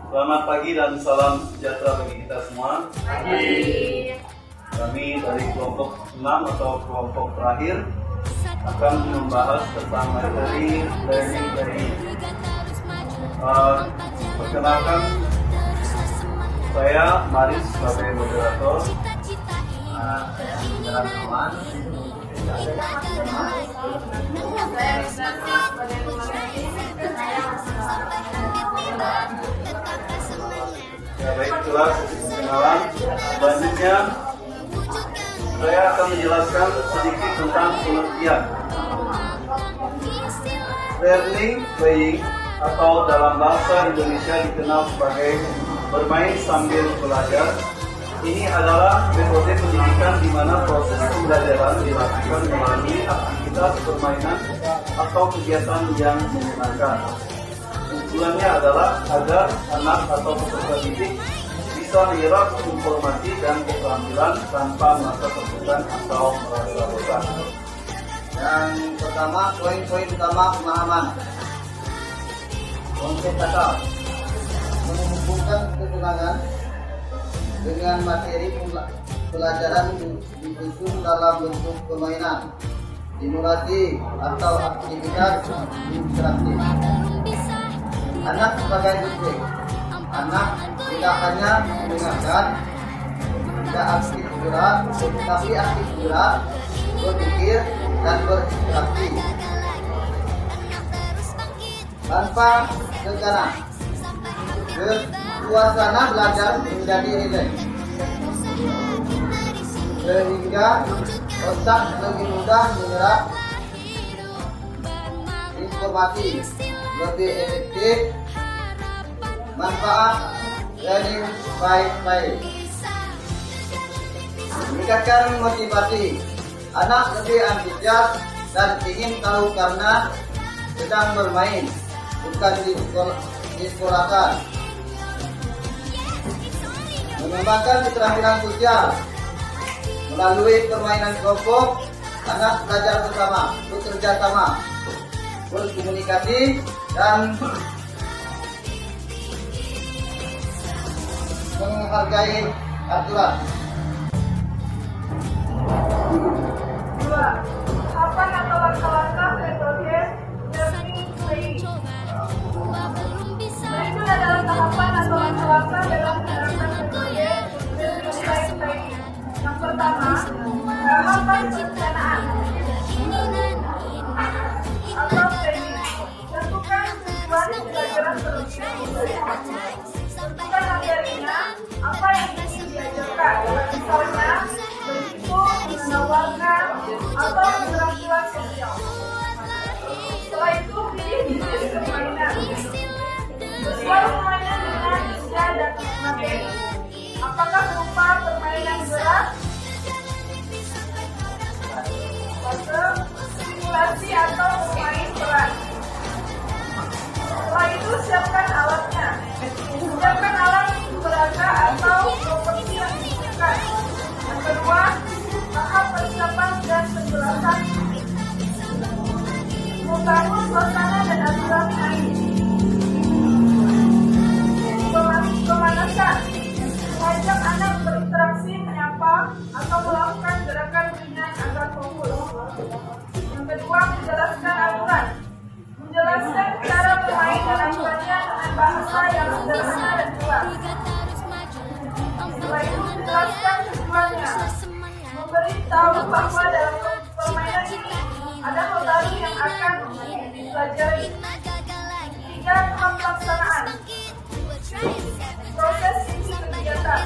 Selamat pagi dan salam sejahtera bagi kita semua. Pagi. Kami dari kelompok 6 atau kelompok terakhir akan membahas tentang materi learning dari perkenalkan saya Maris sebagai moderator. Saya teman. Ya, baik, itulah perkenalan. Selanjutnya saya akan menjelaskan sedikit tentang pengertian. Learning playing atau dalam bahasa Indonesia dikenal sebagai bermain sambil belajar. Ini adalah metode pendidikan di mana proses pembelajaran dilakukan melalui aktivitas permainan atau kegiatan yang menyenangkan. Tujuannya adalah agar anak atau peserta didik bisa menyerap informasi dan keterampilan tanpa merasa tertekan atau merasa bosan. Yang pertama, poin-poin utama pemahaman. Konsep dasar menghubungkan kesenangan dengan materi pelajaran disusun dalam bentuk permainan, simulasi atau aktivitas interaktif. Anak sebagai subjek. Anak tidak hanya mendengarkan, tidak aktif gerak, tetapi aktif gerak, berpikir dan berinteraksi tanpa tekanan. Suasana belajar menjadi rileks sehingga otak lebih mudah menyerap informasi, lebih efektif, manfaat learning baik-baik. Meningkatkan motivasi. Anak lebih antusias dan ingin tahu karena sedang bermain, bukan disekolahkan. Mengembangkan keterampilan sosial. Melalui permainan kelompok, anak belajar bersama, bekerja sama, berkomunikasi, dan menghargai aturan. 2. Tahapan atau langkah-langkah metode learning playing. Berikut adalah tahapan atau langkah-langkah dalam menerapkan metode learning playing. Yang pertama, tahapan perencanaan atau planning. Tentukan tujuan pembelajaran terlebih dahulu. Tentukan materinya, apa yang ingin diajarkan. Misalnya, berisiko, menawarkan, atau keterampilan sosial. Setelah itu, pilih jenis permainan. Sesuai permainan dengan usia dan materi. Apakah berupa permainan berat, simulasi, atau bermain peran? Setelah itu, siapkan alatnya. Siapkan alat peraga atau properti yang dibutuhkan. Yang kedua, tahap persiapan dan penjelasan. Membangun suasana dan aturan main. Pemanasan. Mengajak anak berinteraksi, menyapa, atau melakukan gerakan ringan agar fokus. Yang kedua, menjelaskan aturan. Menjelaskan cara bermain dan aturannya dengan bahasa yang sederhana dan jelas. Setelah itu, menjelaskan tujuannya. Memberitahu bahwa dalam permainan ini ada hal baru yang akan dipelajari. 3. Tahap pelaksanaan. Proses isi kegiatan.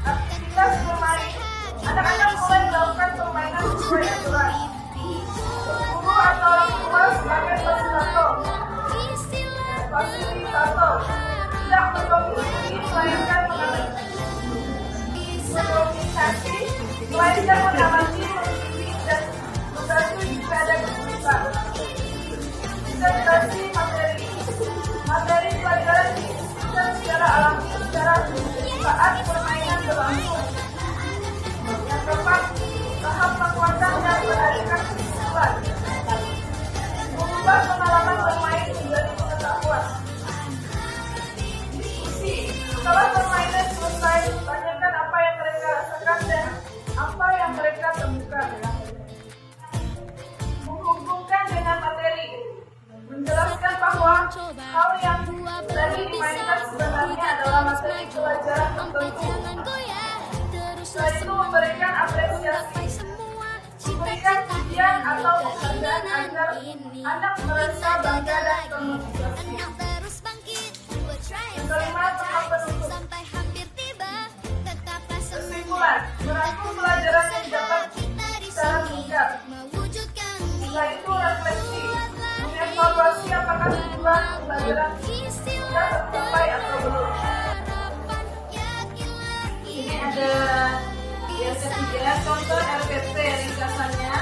Aktivitas bermain. Anak-anak mulai melakukan permainan sesuai aturan. Guru atau orang tua sebagai fasilitator tidak berkomunikasi melainkan mengamati, mengikuti dan membantu jika ada kesulitan. Integrasi materi pelajaran didiskusikan secara alami saat permainan berlangsung. Yang keempat, tahap penguatan dan penarikan kesimpulan. Mengubah pengalaman bermain menjadi pengetahuan. pujian atau penghargaan agar anak merasa bangga dan termotivasi. Yang kelima, tahap penutup. Kesimpulan, merangkum pelajaran yang dapat secara singkat. Setelah itu refleksi, mengevaluasi apakah tujuan pelajaran sudah tercapai atau belum. Ini ada yang ketiga, contoh RPP ringkasannya.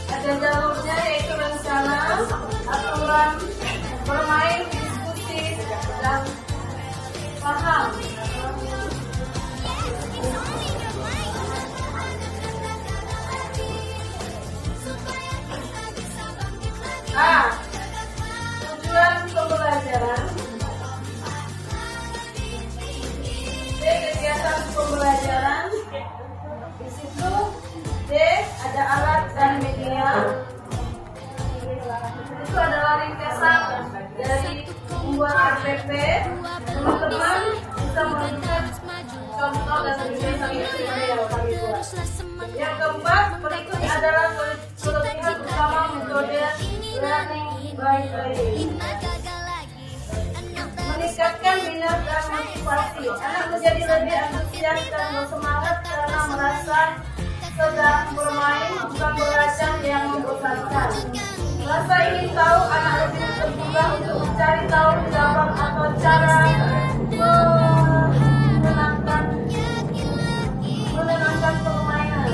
Ada jalurnya yaitu rencana, aturan, bermain, diskusi, dan paham. A. Tujuan pembelajaran. B. Kegiatan pembelajaran. Di situ D. Ada alat dan media. Itu adalah ringkasan dari pembuat RPP. Teman-teman bisa melihat contoh dan ringkasan itu yang kami buat. Yang keempat, berikut adalah kelebihan utama metode learning by playing. Meningkatkan minat dan motivasi. Anak menjadi lebih antusias dan bersemangat karena merasa sedang bermain, bukan belajar yang membosankan. Rasa ingin tahu, anak lebih terbuka untuk mencari tahu jawaban atau cara menenangkan permainan.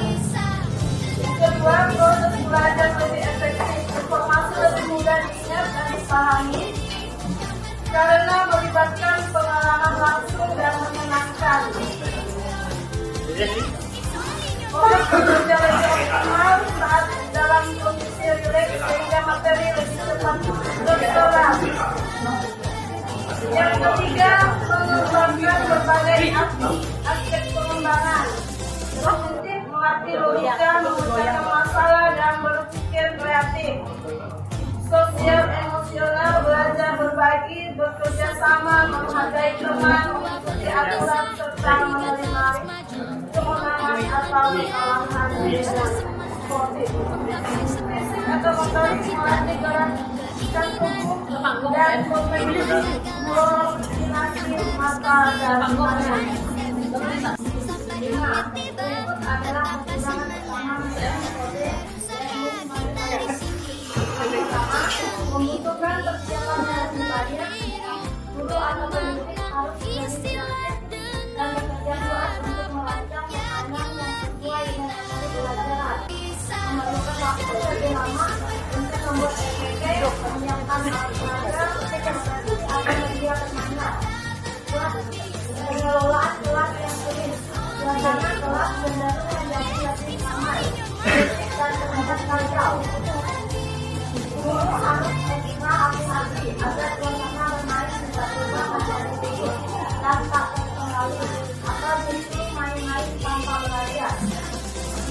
Yang kedua, proses belajar lebih efektif. Informasi lebih mudah diingat dan dipahami karena melibatkan pengalaman langsung dan menyenangkan. Orang bekerja lebih optimal saat dalam kondisi rileks sehingga materi lebih cepat terserap. Yang ketiga, mengembangkan berbagai aspek pengembangan. Kognitif melatih logika, memecahkan masalah dan berpikir kreatif. Sosial emosional, belajar berbagi, bekerja sama, menghargai teman, mengikuti aturan serta menerima kemenangan atau kesalahan dengan sportif. Fisik atau motorik melatih gerakan tubuh dan kognitif, koordinasi mata dan tangan. Berikut adalah pertimbangan utama metode pertama, membutuhkan persiapan yang banyak. Guru atau pendidik harus bersiap dan bekerja keras untuk merancang pemahaman yang sesuai dengan materi pelajaran. Memerlukan waktu lebih lama untuk membuat RPP, menyiapkan alat pelajaran, agar media bermanfaat. Pengelolaan kelas yang sulit, suasana kelas cenderung menjadi lebih ramai dan terlihat kacau. Guru harus ekstra hati-hati agar suasana bermain tidak berubah menjadi ribut dan tak terkendali atau justru main-main tanpa belajar.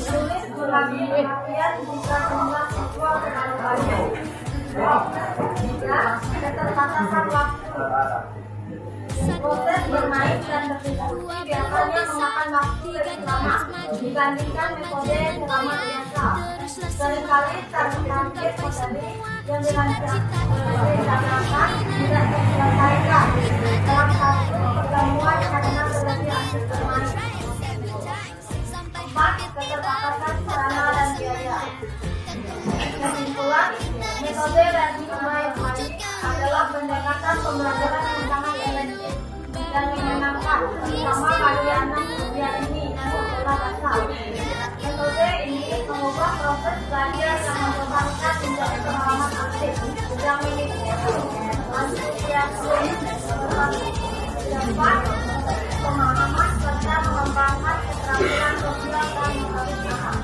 Tulis mengambil perhatian jika jumlah siswa terlalu banyak. Tiga, keterbatasan waktu. Proses bermain dan berdiskusi biasanya memakan waktu lebih lama dibandingkan metode ceramah biasa. Seringkali target materi yang direncanakan tidak terselesaikan dalam satu pertemuan karena berlebih aktif bermain. 4. Keterbatasan sarana dan biaya. Kesimpulan, metode learning by playing adalah pendekatan pembelajaran yang sangat efektif dan menyenangkan, terutama bagi anak usia ini dan sekolah dasar. Metode ini mengubah proses belajar yang membosankan menjadi pengalaman aktif yang memiliki antusiasme, dapat pemahaman serta mengembangkan keterampilan sosial dan motoritas.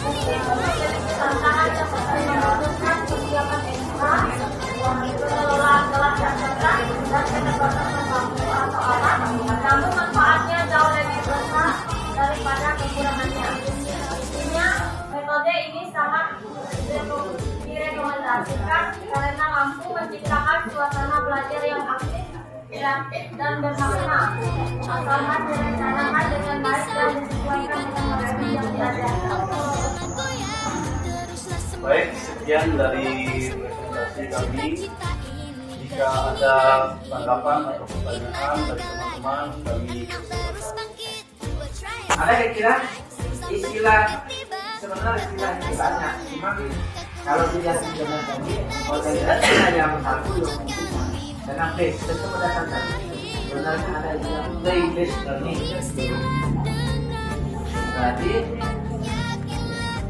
Menjadi tantangan seperti membutuhkan persiapan ekstra, pengelolaan kelas yang ketat, dan keterbatasan waktu atau alat, namun manfaatnya jauh lebih besar daripada kekurangannya. Intinya, metode ini sangat direkomendasikan karena mampu menciptakan suasana belajar yang aktif bijak dan bermakna. Asalkan direncanakan dengan baik dan disesuaikan dengan materi yang diajarkan. Baik, sekian dari presentasi kami. Jika ada tanggapan atau pertanyaan dari teman-teman, kami Ada kira-kira istilah, sebenarnya istilah ini banyak, cuma kalau dilihat dengan tadi organisasi yang satu yang mungkin dengan base tentu berdasarkan sebenarnya ada istilah play based learning. Berarti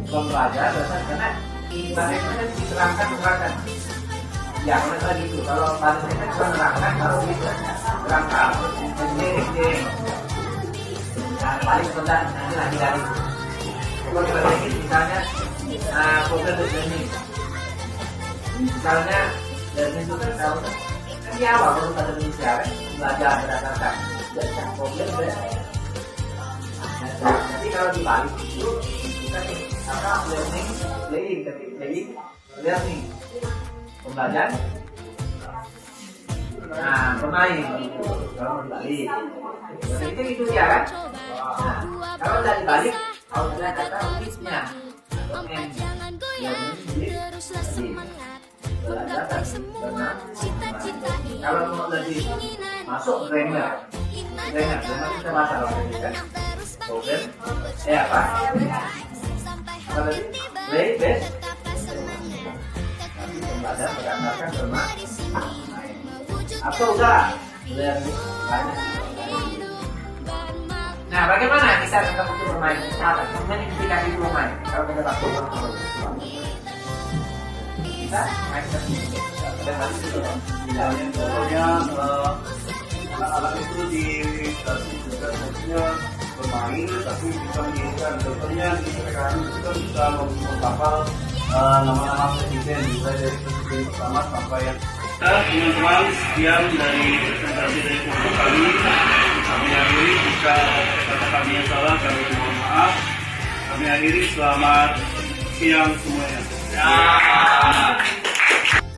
pembelajar karena ibaratnya kan diterangkan. Ya, kalau gitu. Kalau bahasanya kan cuma nerangkan, kalau gitu terangkan. Ini paling rendah nanti lagi dari. Kalau kita misalnya program learning, misalnya learning itu kan tahu kan di awal baru pada Indonesia belajar berdasarkan problem based. Jadi kalau dibalik itu kita learning playing, tapi playing learning. Pembelajaran, bermain, kalau dibalik, jadi itu dia kan. Nah, kalau dari balik, kalau kita kata bisnya, belajar kalau mau lebih masuk grammar kita masalah kan, problem, apa? Kalau play base. Pembelajaran berdasarkan bermain atau udah learning banyak. Nah, bagaimana kita tetap untuk bermain? Mengidentifikasi bermain. Kalau kita lakukan kita main contohnya anak-anak itu dikasih tugasnya bermain, tapi bisa menginginkan contohnya mereka itu bisa menghafal nama-nama presiden, mulai dari presiden pertama sampai yang teman-teman. Sekian dari presentasi dari kelompok kami akhiri. Jika kata kami yang salah, kami mohon maaf. Kami akhiri, selamat siang semuanya.